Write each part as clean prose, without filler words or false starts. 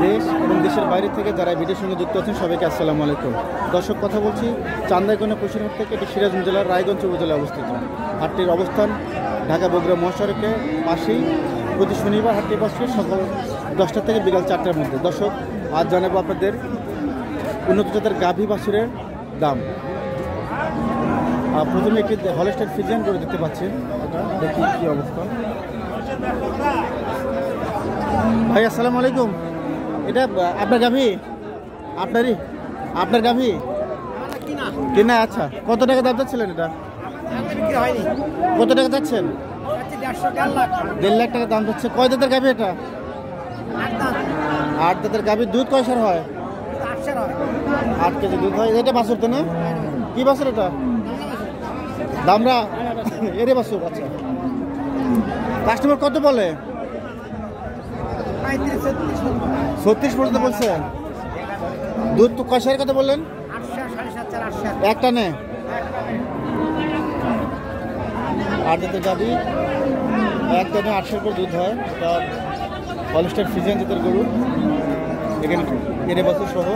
দেশ এবং দেশের বাইরে থেকে যারা ভিডিওর সঙ্গে যুক্ত আছেন সবাইকে আসসালামু আলাইকুম। দর্শক, কথা বলছি চান্দাইকোনা পশুরহাট থেকে, এটি সিরাজগঞ্জ জেলার রায়গঞ্জ উপজেলায় অবস্থিত। হাটটির অবস্থান ঢাকা বগুড়া মহাসড়কের পাশেই। প্রতি শনিবার হাটটি বসে সকাল 10টা থেকে বিকাল 4টার মধ্যে। দর্শক, আজ জানাবো আপনাদের উন্নত জাতের গাভী বাছুরের দাম। প্রথমে একটি হলস্টাইন ফ্রিজিয়ান করে দেখতে পাচ্ছেন, দেখি কি অবস্থা। ভাই আসসালামু আলাইকুম, এটা আপনার গাভী? আপনার গাভী কিনা? আচ্ছা, কত টাকা দাম চাচ্ছিলেন এটা? কত টাকা চাচ্ছেন? 1.5 লাখ টাকা দাম চাচ্ছে। কয় দাঁতের গাভী এটা? 8 দাঁতের গাভী। দুধ কয় সার হয়? 8 কেজি দুধ হয়। এটা বাছুর তো না? কি বাছুর এটা? দামরা এরে বাছুর। আচ্ছা, কাস্টমার কত বলে? 36 পর্যন্ত বলছে। দুধ তো কয় সারের কথা বললেন? একটা নে 8 দাঁতের গাভী, একটা নে 800 করে দুধ হয়। এটা হলস্টাইন ফ্রিজিয়ান জাতের গরু। এখানে এরে বাছুর সহ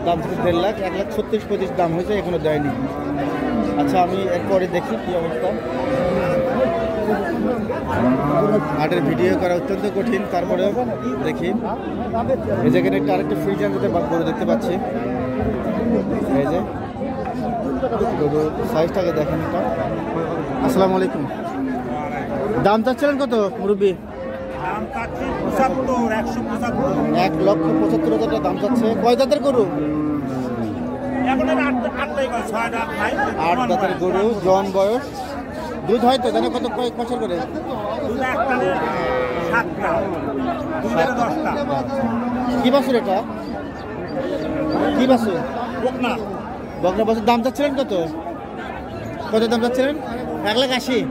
দাম থেকে 1.5 লাখ, 1,36,35 দাম হয়েছে, এখনো দেয়নি। আচ্ছা, আমি এরপরে দেখি কি অবস্থা। হাটের ভিডিও করা অত্যন্ত কঠিন, তারপরেও দেখি। এই যেখানে একটা আরেকটা ফ্রিজিয়ান জাতের গরু দেখতে পাচ্ছি। এই যে গরু সাইজটাকে দেখেন এটা। আসসালামু আলাইকুম, দাম চাচ্ছিলেন কত মুরব্বী? 1,75,000 দাম চাচ্ছে। কয় দাঁতের গরু? 8 দাঁতের গরু, জন বয়স। দুধ হয়তো জানে কত, কয়েক বছর করে? কি বাছুর এটা? কি বাছুর? বকনা বাছুর। দাম চাচ্ছিলেন কত? কত দাম চাচ্ছিলেন? 1,80,000,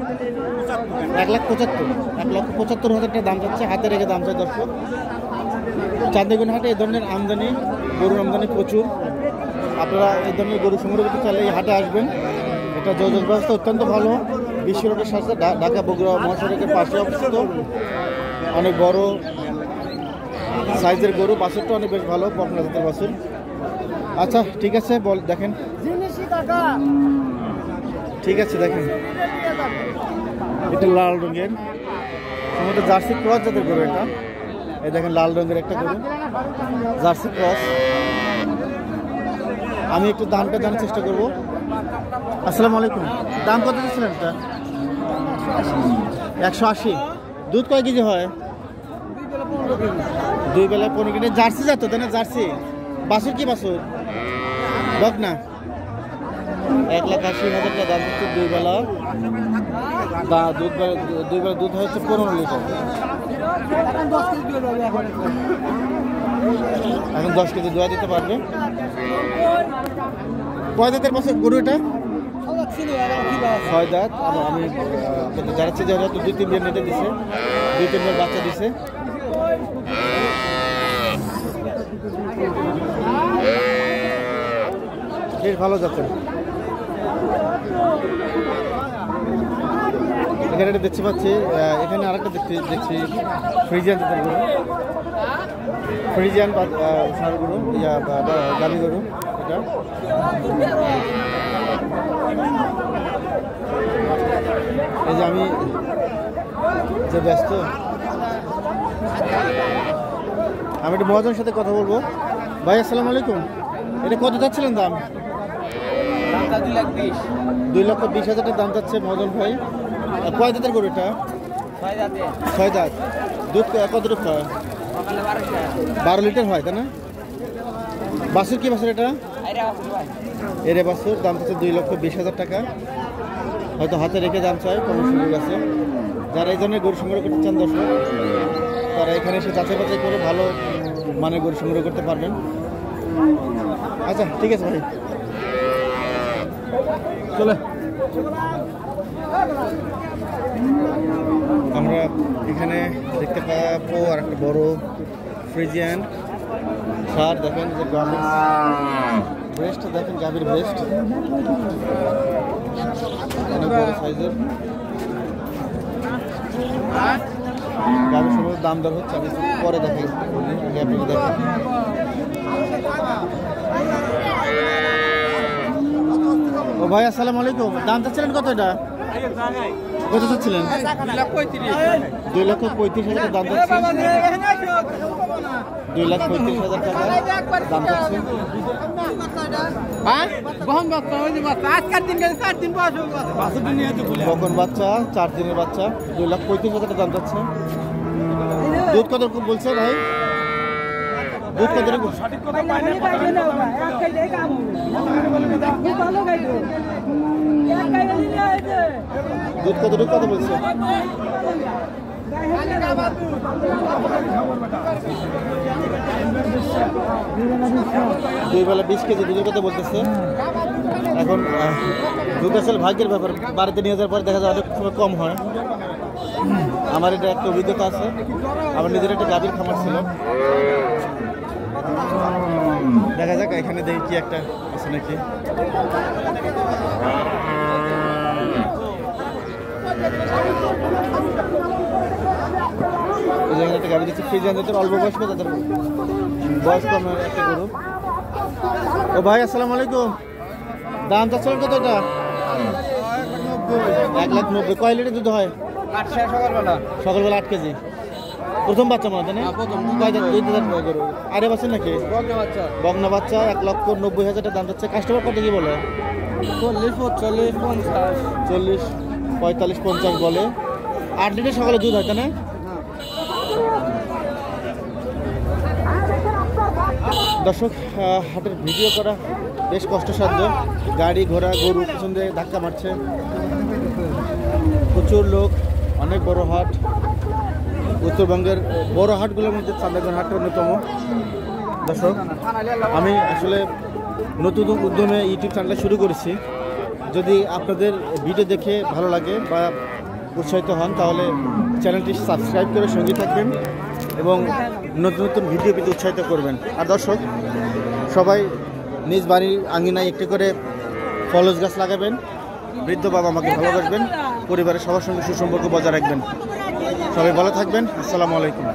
1,75,000, 1,75,000 টাকা দাম চাচ্ছে। হাতে রেখে দাম চাই। দর্শক, চান্দিগঞ্জ হাটে এই ধরনের আমদানি, গরুর আমদানি প্রচুর। আপনারা এই ধরনের গরু সংগ্রহ করতে চাইলে এই হাটে আসবেন। এটা যোগাযোগ ব্যবস্থা অত্যন্ত ভালো। বিশ্ব রোডের সাথে ঢাকা বগুড়া মহাসড়কের পাশে অবস্থিত। অনেক বড় সাইজের গরু, বাছুরটা অনেক বেশ ভালো, বকনা জাতের বাছুর। আচ্ছা, ঠিক আছে, দেখেন। ঠিক আছে, দেখেন, এটা লাল রঙের, সম্ভবত জার্সি ক্রস জাতের গরু এটা। এই দেখেন, লাল রঙের একটা গরু, জার্সি ক্রস। আমি একটু দামটা জানার চেষ্টা করবো। আসসালামু আলাইকুম, দাম কত দিচ্ছিলেন এটা? 180। দুধ কয় কেজি হয়? 2 বেলা 15 কেজি। জার্সি জাত তাই না? জার্সি বাছুর। কি বাছুর? বকনা। 1,80,000 টাকা দাম হচ্ছে। 2 বেলা দুধ, 2 বেলা দুধ হচ্ছে 15 লিটার। এখন 10 কেজি দোয়া দিতে পারবে। কয় দাঁতের পাশে গরু এটা? 6 দাঁত। আমি জানাচ্ছি যে হয়তো 2-3 বার নেটে দিছে, 2-3 বার বাচ্চা দিছে। বেশ ভালো জাতের। এখানে একটা দেখতে পাচ্ছি, এখানে আরেকটা দেখছি ফ্রিজিয়ান জাতের গরু, ফ্রিজিয়ান সার গরু, গাভী গরু। এটা এই যে আমি যে ব্যস্ত, আমি একটু মহাজনের সাথে কথা বলবো। ভাই আসসালামু আলাইকুম, এটা কত যাচ্ছিলেন দাম? 2,20,000 টাকা দাম যাচ্ছে মহাজন ভাই। কয় দাঁতের গরু এটা? 6 দাঁত। দুধ কতটুকু হয়? 12 লিটার হয় তাই না? বাছুর কি বাছুর এটা? এরে বাছুর। দাম হচ্ছে 2,20,000 টাকা। হয়তো হাতে রেখে দাম চাই, কোনো সুযোগ আছে। যারা এই ধরনের গরু সংগ্রহ করতে চান দর্শক, তারা এখানে এসে যাচাই বাছাই করে ভালো মানের গরু সংগ্রহ করতে পারবেন। আচ্ছা, ঠিক আছে ভাই, চলে। আমরা এখানে দেখতে পাবো আর একটা বড় ফ্রিজিয়ান সার। দেখেন যে গাভীর ব্রেস্ট, দেখেন গাভীর ব্রেস্ট অনেক বড় সাইজের। গাভীর সময় দাম দর হচ্ছে, আমি পরে দেখি আগে আপনাকে দেখেন। ও ভাই আসসালামু আলাইকুম, দাম চাচ্ছিলেন কত? এটা কত চাচ্ছিলেন? 2,35,000 দাম চাচ্ছেন। 2,35,000 টাকা দাম চাচ্ছেন। বকন বাচ্চা, 4 দিনের বাচ্চা, 2,35,000 টাকা দাম চাচ্ছে। দুধ কত বলছে ভাই? দুধ কত? দুধ কতটুকু কথা বলছে? দুই বেলা 20 কেজি দুধের কথা বলতেছে। এখন দুধ আসলে ভাগ্যের ব্যাপার, বাড়িতে নিয়ে যাওয়ার পর দেখা যায় অনেক সময় কম হয়। আমার এটা একটা অভিজ্ঞতা আছে, আমার নিজের একটা গাভীর খামার ছিল। দেখা যাক এখানে দেখি কি একটা আছে নাকি। একটা গাভী দিচ্ছে ফ্রিজিয়ান জাতের, অল্প বয়স্ক, তাদের বয়স কম একটা গরু। ও ভাই আসসালামু আলাইকুম, দাম চাচ্ছিলেন কত? এটা 1,90,000। কয় লিটার দুধ হয়? সকালবেলা 8 কেজি। প্রথম বাচ্চা মনে হয় না? গরু আরে বাচ্চা নাকি? বগনা বাচ্চা। 1,90,000 দাম যাচ্ছে। কাস্টমার কত কি বলে? 40, 45, 50 বলে। 8 লিটার সকালে দুধ হয় তাই না? দর্শক, হাটের ভিডিও করা বেশ কষ্টসাধ্য। গাড়ি ঘোড়া গরু পিছন দিয়ে ধাক্কা মারছে, প্রচুর লোক, অনেক বড় হাট। উত্তরবঙ্গের বড় হাটগুলোর মধ্যে চাঁদাগঞ্জ হাট অন্যতম। দর্শক, আমি আসলে নতুন উদ্যমে ইউটিউব চ্যানেলটা শুরু করেছি। যদি আপনাদের ভিডিও দেখে ভালো লাগে বা উৎসাহিত হন তাহলে চ্যানেলটি সাবস্ক্রাইব করে সঙ্গে থাকবেন এবং নতুন নতুন ভিডিও পেতে উৎসাহিত করবেন। আর দর্শক, সবাই নিজ বাড়ির আঙিনায় একটি করে ফলস গাছ লাগাবেন, বৃদ্ধ বাবা মাকে ভালোবাসবেন, পরিবারের সবার সঙ্গে সুসম্পর্ক বজায় রাখবেন। সবাই ভালো থাকবেন। আসসালামু আলাইকুম।